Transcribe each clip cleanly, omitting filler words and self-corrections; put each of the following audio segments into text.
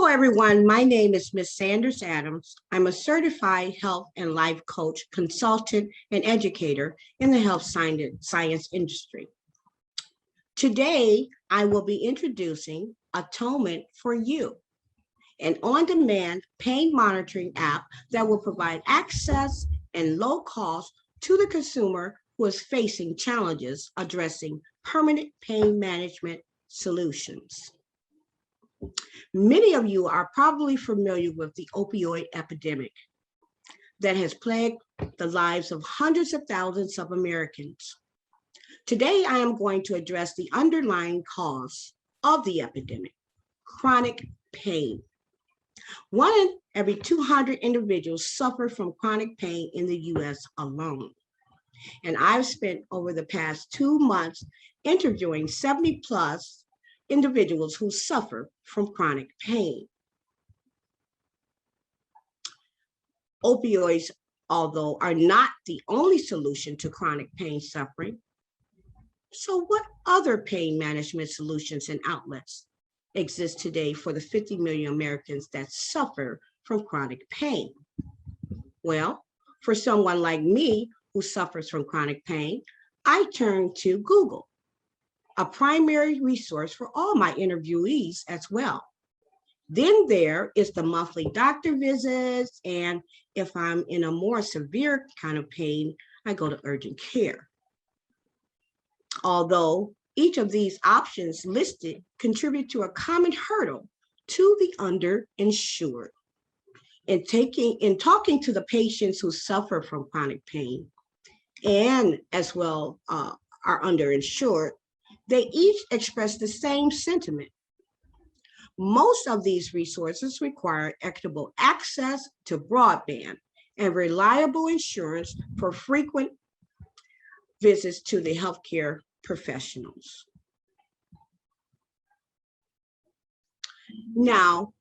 everyone. My name is Ms. Sanders Adams. I'm a certified health and life coach, consultant, and educator in the health science industry. Today, I will be introducing Atonement4u, an on-demand pain monitoring app that will provide access and low cost to the consumer who is facing challenges addressing permanent pain management solutions. Many of you are probably familiar with the opioid epidemic that has plagued the lives of hundreds of thousands of Americans. Today, I am going to address the underlying cause of the epidemic, chronic pain. 1 in every 200 individuals suffer from chronic pain in the US alone. And I've spent over the past 2 months interviewing 70 plus individuals who suffer from chronic pain. Opioids, although, are not the only solution to chronic pain suffering. So what other pain management solutions and outlets exist today for the 50 million Americans that suffer from chronic pain? Well, for someone like me who suffers from chronic pain, I turn to Google, a primary resource for all my interviewees as well. Then there is the monthly doctor visits, and if I'm in a more severe kind of pain, I go to urgent care. Although each of these options listed contribute to a common hurdle to the underinsured. In talking to the patients who suffer from chronic pain and as well are underinsured, they each express the same sentiment. Most of these resources require equitable access to broadband and reliable insurance for frequent visits to the healthcare professionals. Now,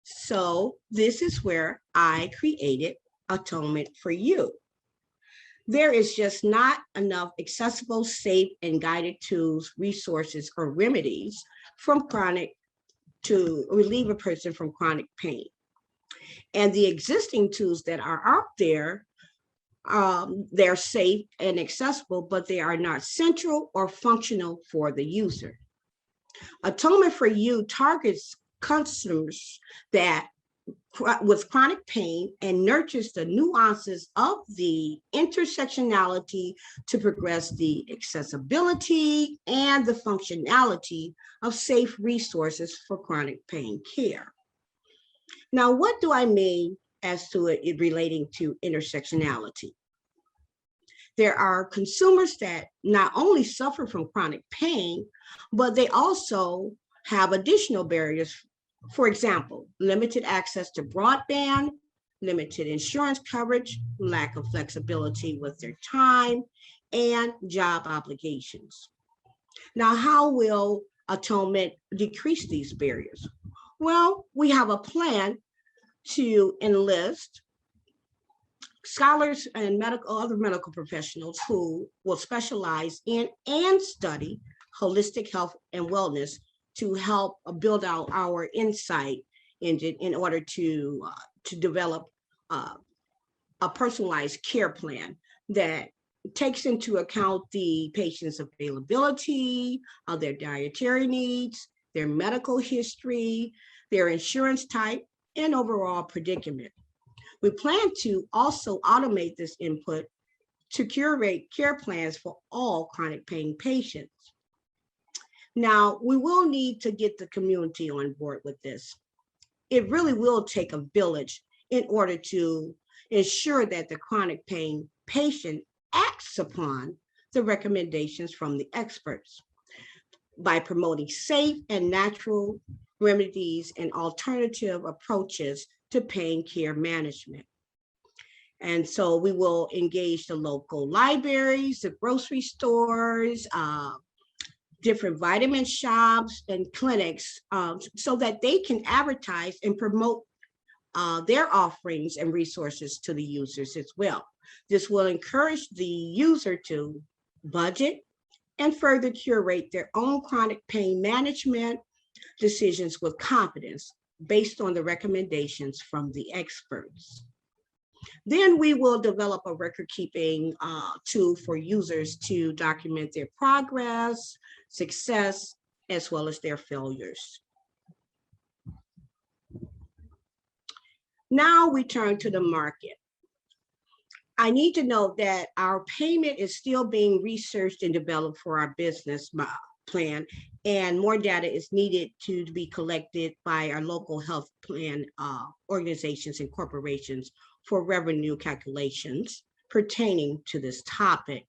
so this is where I created Atonement4u. There is just not enough accessible, safe, and guided tools, resources, or remedies to relieve a person from chronic pain. And the existing tools that are out there, they're safe and accessible, but they are not central or functional for the user. Atonement4u targets customers with chronic pain and nurtures the nuances of the intersectionality to progress the accessibility and the functionality of safe resources for chronic pain care. Now, what do I mean as to it relating to intersectionality? There are consumers that not only suffer from chronic pain, but they also have additional barriers. For example, limited access to broadband, limited insurance coverage, lack of flexibility with their time, and job obligations. Now, how will Atonement decrease these barriers? Well, we have a plan to enlist scholars and other medical professionals who will specialize in and study holistic health and wellness to help build out our insight in order to develop a personalized care plan that takes into account the patient's availability, their dietary needs, their medical history, their insurance type, and overall predicament. We plan to also automate this input to curate care plans for all chronic pain patients. Now, we will need to get the community on board with this. It really will take a village in order to ensure that the chronic pain patient acts upon the recommendations from the experts by promoting safe and natural remedies and alternative approaches to pain care management. And so we will engage the local libraries, the grocery stores, different vitamin shops and clinics so that they can advertise and promote their offerings and resources to the users as well. This will encourage the user to budget and further curate their own chronic pain management decisions with confidence based on the recommendations from the experts. Then we will develop a record keeping tool for users to document their progress, success, as well as their failures. Now we turn to the market. I need to note that our payment is still being researched and developed for our business plan, and more data is needed to be collected by our local health plan organizations and corporations for revenue calculations pertaining to this topic.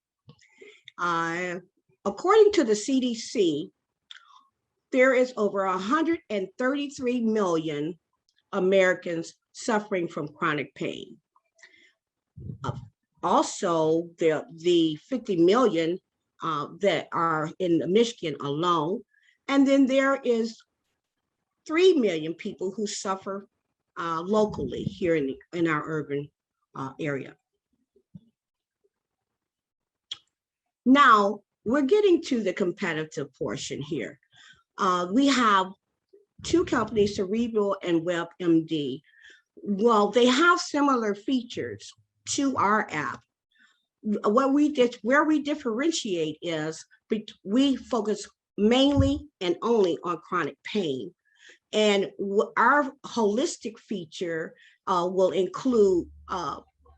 According to the CDC, there is over 133 million Americans suffering from chronic pain. Also, the 50 million that are in Michigan alone, and then there is 3 million people who suffer locally here in our urban area. Now, we're getting to the competitive portion here. We have two companies, Cerebral and WebMD. Well, they have similar features to our app. Where we differentiate is we focus mainly and only on chronic pain. And our holistic feature will include,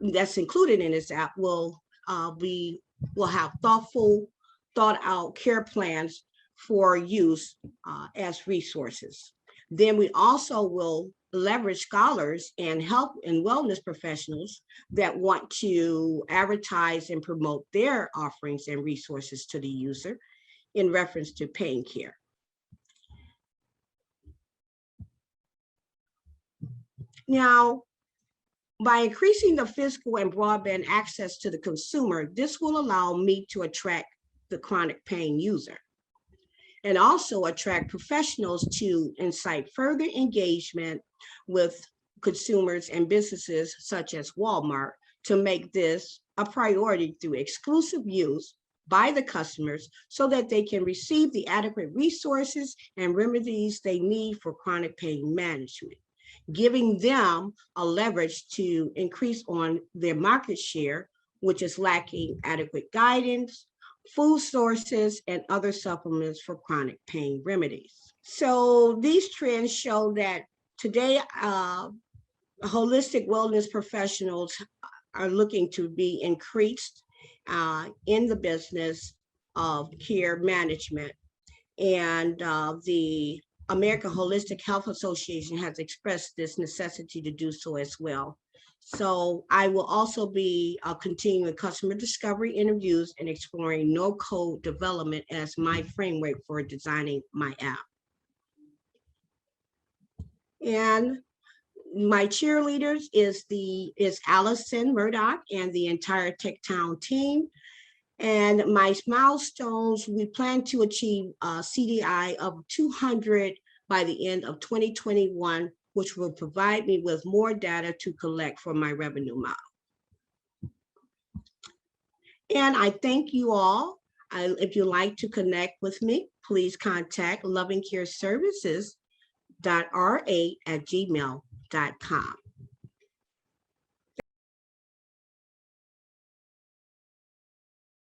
that's included in this app, will have thought out care plans for use as resources. Then we also will leverage scholars and health and wellness professionals that want to advertise and promote their offerings and resources to the user in reference to pain care. Now, by increasing the physical and broadband access to the consumer, this will allow me to attract the chronic pain user and also attract professionals to incite further engagement with consumers and businesses such as Walmart to make this a priority through exclusive use by the customers so that they can receive the adequate resources and remedies they need for chronic pain management, giving them a leverage to increase on their market share, which is lacking adequate guidance, food sources, and other supplements for chronic pain remedies. So these trends show that today, holistic wellness professionals are looking to be increased in the business of care management. And the American Holistic Health Association has expressed this necessity to do so as well. So I will also be continuing customer discovery interviews and exploring no-code development as my framework for designing my app. And my cheerleaders is Allison Murdoch and the entire TechTown team. And my milestones, we plan to achieve a CDI of 200 by the end of 2021, which will provide me with more data to collect for my revenue model. And I thank you all. If you'd like to connect with me, please contact lovingcareservices.ra@gmail.com.